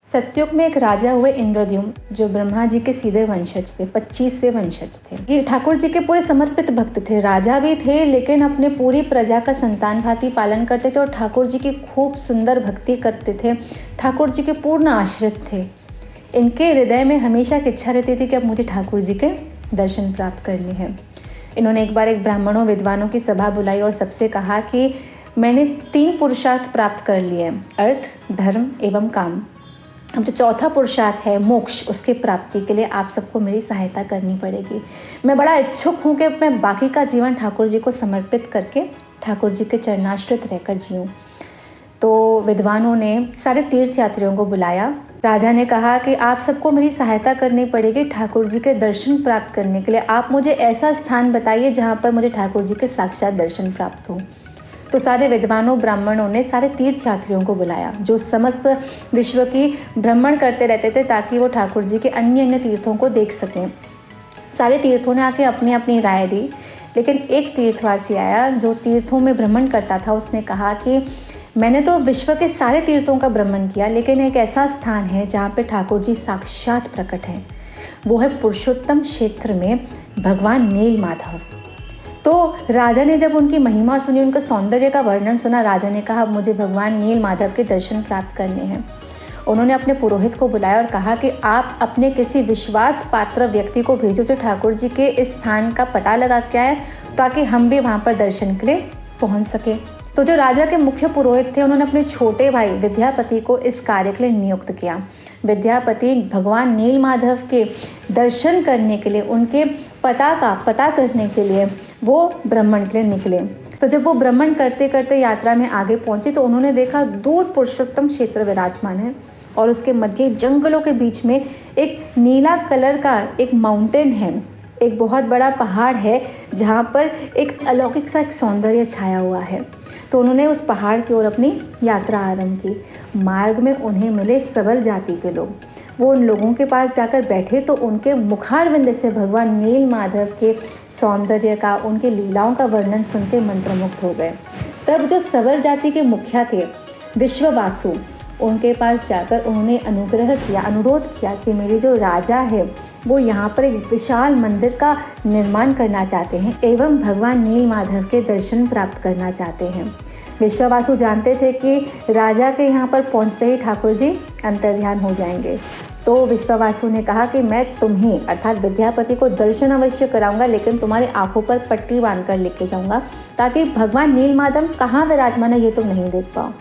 सतयुग में एक राजा हुए इंद्रद्युम्न, जो ब्रह्मा जी के सीधे वंशज थे, 25वें वंशज थे। ये ठाकुर जी के पूरे समर्पित भक्त थे, राजा भी थे, लेकिन अपने पूरी प्रजा का संतान भांति पालन करते थे और ठाकुर जी की खूब सुंदर भक्ति करते थे। ठाकुर जी के पूर्ण आश्रित थे। इनके हृदय में हमेशा एक इच्छा रहती थी कि अब मुझे ठाकुर जी के दर्शन प्राप्त करने हैं। इन्होंने एक बार एक ब्राह्मणों विद्वानों की सभा बुलाई और सबसे कहा कि मैंने 3 पुरुषार्थ प्राप्त कर लिए हैं, अर्थ, धर्म एवं काम। अब जो चौथा पुरुषार्थ है मोक्ष, उसके प्राप्ति के लिए आप सबको मेरी सहायता करनी पड़ेगी। मैं बड़ा इच्छुक हूँ कि मैं बाकी का जीवन ठाकुर जी को समर्पित करके ठाकुर जी के चरणाश्रित रहकर जीऊँ। तो विद्वानों ने सारे तीर्थयात्रियों को बुलाया। राजा ने कहा कि आप सबको मेरी सहायता करनी पड़ेगी ठाकुर जी के दर्शन प्राप्त करने के लिए। आप मुझे ऐसा स्थान बताइए जहाँ पर मुझे ठाकुर जी के साक्षात दर्शन प्राप्त हों। तो सारे विद्वानों ब्राह्मणों ने सारे तीर्थयात्रियों को बुलाया, जो समस्त विश्व की भ्रमण करते रहते थे ताकि वो ठाकुर जी के अन्य अन्य तीर्थों को देख सकें। सारे तीर्थों ने आके अपनी अपनी राय दी, लेकिन एक तीर्थवासी आया जो तीर्थों में भ्रमण करता था। उसने कहा कि मैंने तो विश्व के सारे तीर्थों का भ्रमण किया, लेकिन एक ऐसा स्थान है जहाँ पे ठाकुर जी साक्षात प्रकट हैं। वो है पुरुषोत्तम क्षेत्र में भगवान नील माधव। तो राजा ने जब उनकी महिमा सुनी, उनके सौंदर्य का वर्णन सुना, राजा ने कहा अब मुझे भगवान नील माधव के दर्शन प्राप्त करने हैं। उन्होंने अपने पुरोहित को बुलाया और कहा कि आप अपने किसी विश्वास पात्र व्यक्ति को भेजो जो ठाकुर जी के इस स्थान का पता लगा के आए, ताकि हम भी वहाँ पर दर्शन के लिए पहुँच सके। तो जो राजा के मुख्य पुरोहित थे, उन्होंने अपने छोटे भाई विद्यापति को इस कार्य के लिए नियुक्त किया। विद्यापति भगवान नील माधव के दर्शन करने के लिए, उनके पता करने के लिए वो भ्रमण के लिए निकले। तो जब वो भ्रमण करते करते यात्रा में आगे पहुंचे तो उन्होंने देखा दूर पुरुषोत्तम क्षेत्र विराजमान है और उसके मध्य जंगलों के बीच में एक नीला कलर का एक माउंटेन है, एक बहुत बड़ा पहाड़ है जहाँ पर एक अलौकिक सा एक सौंदर्य छाया हुआ है। तो उन्होंने उस पहाड़ की ओर अपनी यात्रा आरंभ की। मार्ग में उन्हें मिले सवर जाति के लोग। वो उन लोगों के पास जाकर बैठे तो उनके मुखारविंद से भगवान नील माधव के सौंदर्य का, उनके लीलाओं का वर्णन सुन के मंत्रमुग्ध हो गए। तब जो सवर जाति के मुखिया थे विश्ववासु, उनके पास जाकर उन्होंने अनुरोध किया कि मेरे जो राजा है वो यहाँ पर एक विशाल मंदिर का निर्माण करना चाहते हैं एवं भगवान नील माधव के दर्शन प्राप्त करना चाहते हैं। विश्ववासु जानते थे कि राजा के यहाँ पर पहुँचते ही ठाकुर जी अंतर्ध्यान हो जाएंगे। तो विश्ववासु ने कहा कि मैं तुम्हें अर्थात विद्यापति को दर्शन अवश्य कराऊंगा, लेकिन तुम्हारी आंखों पर पट्टी बांधकर लेके जाऊंगा ताकि भगवान नील माधव कहाँ विराजमान है ये तुम नहीं देख पाओ।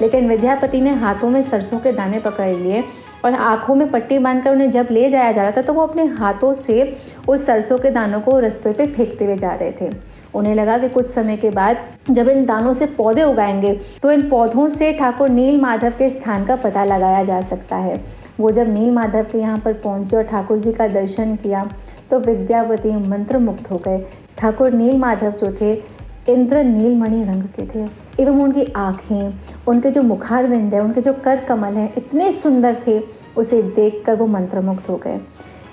लेकिन विद्यापति ने हाथों में सरसों के दाने पकड़ लिए और आंखों में पट्टी बांधकर उन्हें जब ले जाया जा रहा था तो वो अपने हाथों से उस सरसों के दानों को रास्ते पे फेंकते हुए जा रहे थे। उन्हें लगा कि कुछ समय के बाद जब इन दानों से पौधे उगाएंगे तो इन पौधों से ठाकुर नील माधव के स्थान का पता लगाया जा सकता है। वो जब नील माधव के यहाँ पर पहुँचे और ठाकुर जी का दर्शन किया तो विद्यापति मंत्रमुग्ध हो गए। ठाकुर नील माधव जो थे इंद्र नीलमणि रंग के थे एवं उनकी आँखें, उनके जो मुखारविंद है, उनके जो कर कमल हैं इतने सुंदर थे, उसे देखकर वो मंत्रमुग्ध हो गए।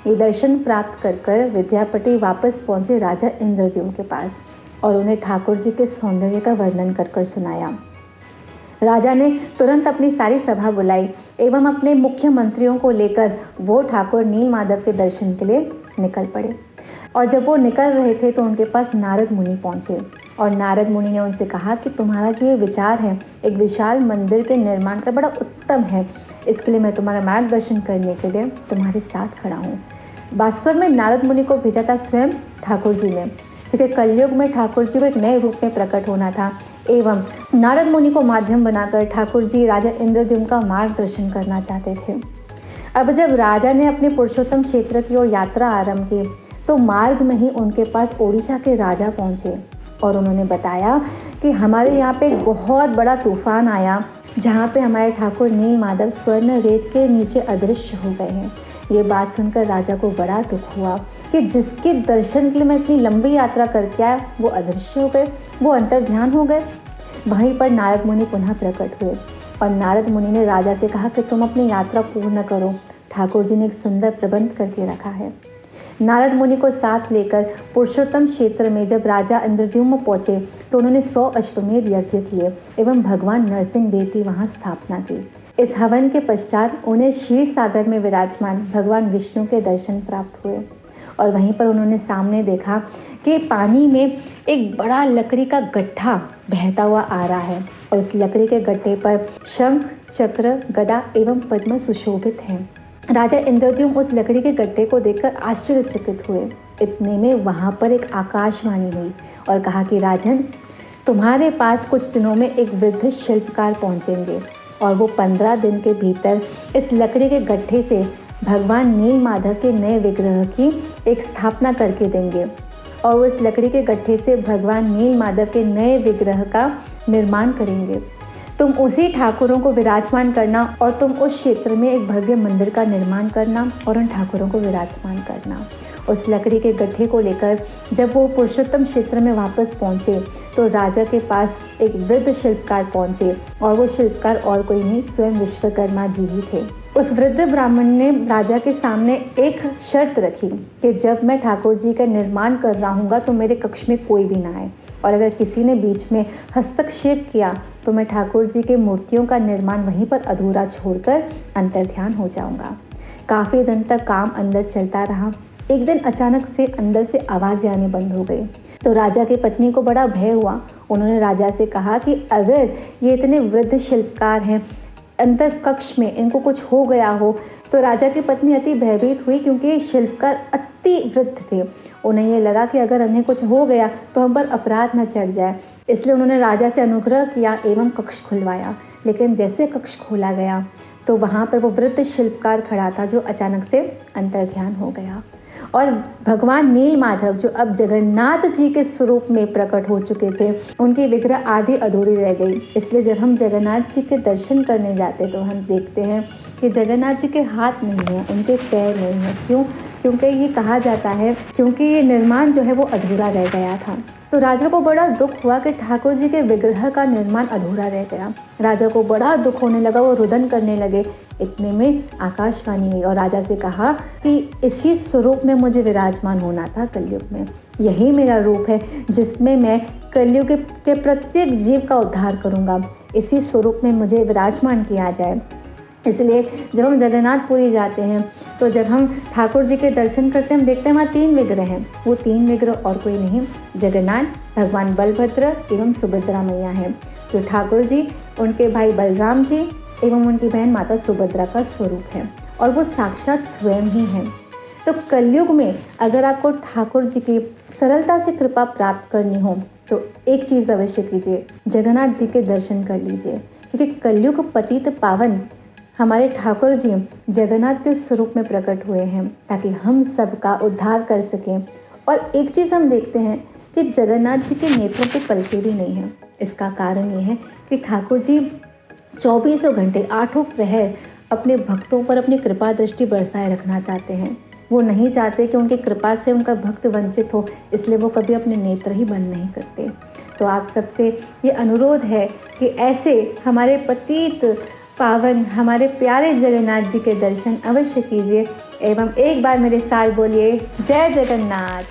ये दर्शन प्राप्त कर विद्यापति वापस पहुँचे राजा इंद्रद्युम्न के पास और उन्हें ठाकुर जी के सौंदर्य का वर्णन कर सुनाया। राजा ने तुरंत अपनी सारी सभा बुलाई एवं अपने मुख्य मंत्रियों को लेकर वो ठाकुर नील माधव के दर्शन के लिए निकल पड़े। और जब वो निकल रहे थे तो उनके पास नारद मुनि पहुँचे और नारद मुनि ने उनसे कहा कि तुम्हारा जो ये विचार है एक विशाल मंदिर के निर्माण का बड़ा उत्तम है, इसके लिए मैं तुम्हारा मार्गदर्शन करने के लिए तुम्हारे साथ खड़ा हूँ। वास्तव में नारद मुनि को भेजा था स्वयं ठाकुर जी ने, क्योंकि कलयुग में ठाकुर जी को एक नए रूप में प्रकट होना था एवं नारद मुनि को माध्यम बनाकर ठाकुर जी राजा इंद्रद्युम्न का मार्गदर्शन करना चाहते थे। अब जब राजा ने अपने पुरुषोत्तम क्षेत्र की ओर यात्रा आरंभ की तो मार्ग में ही उनके पास ओडिशा के राजा पहुँचे और उन्होंने बताया कि हमारे यहाँ पे एक बहुत बड़ा तूफान आया जहाँ पे हमारे ठाकुर नील माधव स्वर्ण रेत के नीचे अदृश्य हो गए हैं। ये बात सुनकर राजा को बड़ा दुख हुआ कि जिसके दर्शन के लिए मैं इतनी लंबी यात्रा करके आया वो अदृश्य हो गए, वो अंतर्ध्यान हो गए। वहीं पर नारद मुनि पुनः प्रकट हुए और नारद मुनि ने राजा से कहा कि तुम अपनी यात्रा पूर्ण करो, ठाकुर जी ने एक सुंदर प्रबंध करके रखा है। नारद मुनि को साथ लेकर पुरुषोत्तम क्षेत्र में जब राजा इंद्रद्युम्न पहुँचे तो उन्होंने 100 अश्वमेध यज्ञ किए एवं भगवान नरसिंह देव की वहाँ स्थापना की। इस हवन के पश्चात उन्हें क्षीर सागर में विराजमान भगवान विष्णु के दर्शन प्राप्त हुए और वहीं पर उन्होंने सामने देखा कि पानी में एक बड़ा लकड़ी का गड्ढा बहता हुआ आ रहा है और उस लकड़ी के गड्ढे पर शंख, चक्र, गदा एवं पद्म सुशोभित हैं। राजा इंद्रद्युम्न उस लकड़ी के गड्ढे को देखकर आश्चर्यचकित हुए। इतने में वहां पर एक आकाशवाणी हुई और कहा कि राजन, तुम्हारे पास कुछ दिनों में एक वृद्ध शिल्पकार पहुंचेंगे और वो 15 दिन के भीतर इस लकड़ी के गड्ढे से भगवान नील माधव के नए विग्रह की एक स्थापना करके देंगे और वो इस लकड़ी के गड्ढे से भगवान नील माधव के नए विग्रह का निर्माण करेंगे। तुम उसी ठाकुरों को विराजमान करना और तुम उस क्षेत्र में एक भव्य मंदिर का निर्माण करना और उन ठाकुरों को विराजमान करना। उस लकड़ी के गड्ढे को लेकर जब वो पुरुषोत्तम क्षेत्र में वापस पहुंचे तो राजा के पास एक वृद्ध शिल्पकार पहुंचे और वो शिल्पकार और कोई नहीं, स्वयं विश्वकर्मा जी ही थे। उस वृद्ध ब्राह्मण ने राजा के सामने एक शर्त रखी कि जब मैं ठाकुर जी का निर्माण कर रहा हूँगा तो मेरे कक्ष में कोई भी ना आए और अगर किसी ने बीच में हस्तक्षेप किया तो मैं ठाकुर जी के मूर्तियों का निर्माण वहीं पर अधूरा छोड़कर अंतर्ध्यान हो जाऊँगा। काफ़ी दिन तक काम अंदर चलता रहा। एक दिन अचानक से अंदर से आवाज़ें आनी बंद हो गई तो राजा की पत्नी को बड़ा भय हुआ। उन्होंने राजा से कहा कि अगर ये इतने वृद्ध शिल्पकार हैं, अंतर कक्ष में इनको कुछ हो गया हो तो राजा की पत्नी अति भयभीत हुई क्योंकि शिल्पकार अति वृद्ध थे। उन्हें ये लगा कि अगर उन्हें कुछ हो गया तो हम पर अपराध न चढ़ जाए, इसलिए उन्होंने राजा से अनुग्रह किया एवं कक्ष खुलवाया। लेकिन जैसे कक्ष खोला गया तो वहाँ पर वो वृद्ध शिल्पकार खड़ा था जो अचानक से अंतर्ध्यान हो गया और भगवान नील माधव जो अब जगन्नाथ जी के स्वरूप में प्रकट हो चुके थे, उनकी विग्रह आधी अधूरी रह गई। इसलिए जब हम जगन्नाथ जी के दर्शन करने जाते तो हम देखते हैं कि जगन्नाथ जी के हाथ नहीं हैं, उनके पैर नहीं हैं। क्यों? क्योंकि ये कहा जाता है क्योंकि ये निर्माण जो है वो अधूरा रह गया था। तो राजा को बड़ा दुख हुआ कि ठाकुर जी के विग्रह का निर्माण अधूरा रह गया। राजा को बड़ा दुख होने लगा, वो रुदन करने लगे। इतने में आकाशवाणी हुई और राजा से कहा कि इसी स्वरूप में मुझे विराजमान होना था कलयुग में। यही मेरा रूप है जिसमें मैं कलयुग के प्रत्येक जीव का उद्धार करूंगा। इसी स्वरूप में मुझे विराजमान किया जाए। इसलिए जब हम जगन्नाथपुरी जाते हैं तो जब हम ठाकुर जी के दर्शन करते हैं हम देखते हैं वहाँ 3 विग्रह हैं। वो 3 विग्रह और कोई नहीं, जगन्नाथ, भगवान बलभद्र एवं सुभद्रा मैया हैं। जो ठाकुर जी, उनके भाई बलराम जी एवं उनकी बहन माता सुभद्रा का स्वरूप है और वो साक्षात स्वयं ही हैं। तो कलयुग में अगर आपको ठाकुर जी की सरलता से कृपा प्राप्त करनी हो तो एक चीज़ अवश्य कीजिए, जगन्नाथ जी के दर्शन कर लीजिए, क्योंकि कलयुग पतित पावन हमारे ठाकुर जी जगन्नाथ के स्वरूप में प्रकट हुए हैं ताकि हम सबका उद्धार कर सकें। और एक चीज़ हम देखते हैं कि जगन्नाथ जी के नेत्रों पे पलके भी नहीं हैं। इसका कारण ये है कि ठाकुर जी 24 घंटे 8 प्रहर अपने भक्तों पर अपनी कृपा दृष्टि बरसाए रखना चाहते हैं। वो नहीं चाहते कि उनकी कृपा से उनका भक्त वंचित हो, इसलिए वो कभी अपने नेत्र ही बंद नहीं करते। तो आप सबसे ये अनुरोध है कि ऐसे हमारे पतित पावन हमारे प्यारे जगन्नाथ जी के दर्शन अवश्य कीजिए एवं एक बार मेरे साथ बोलिए जय जगन्नाथ।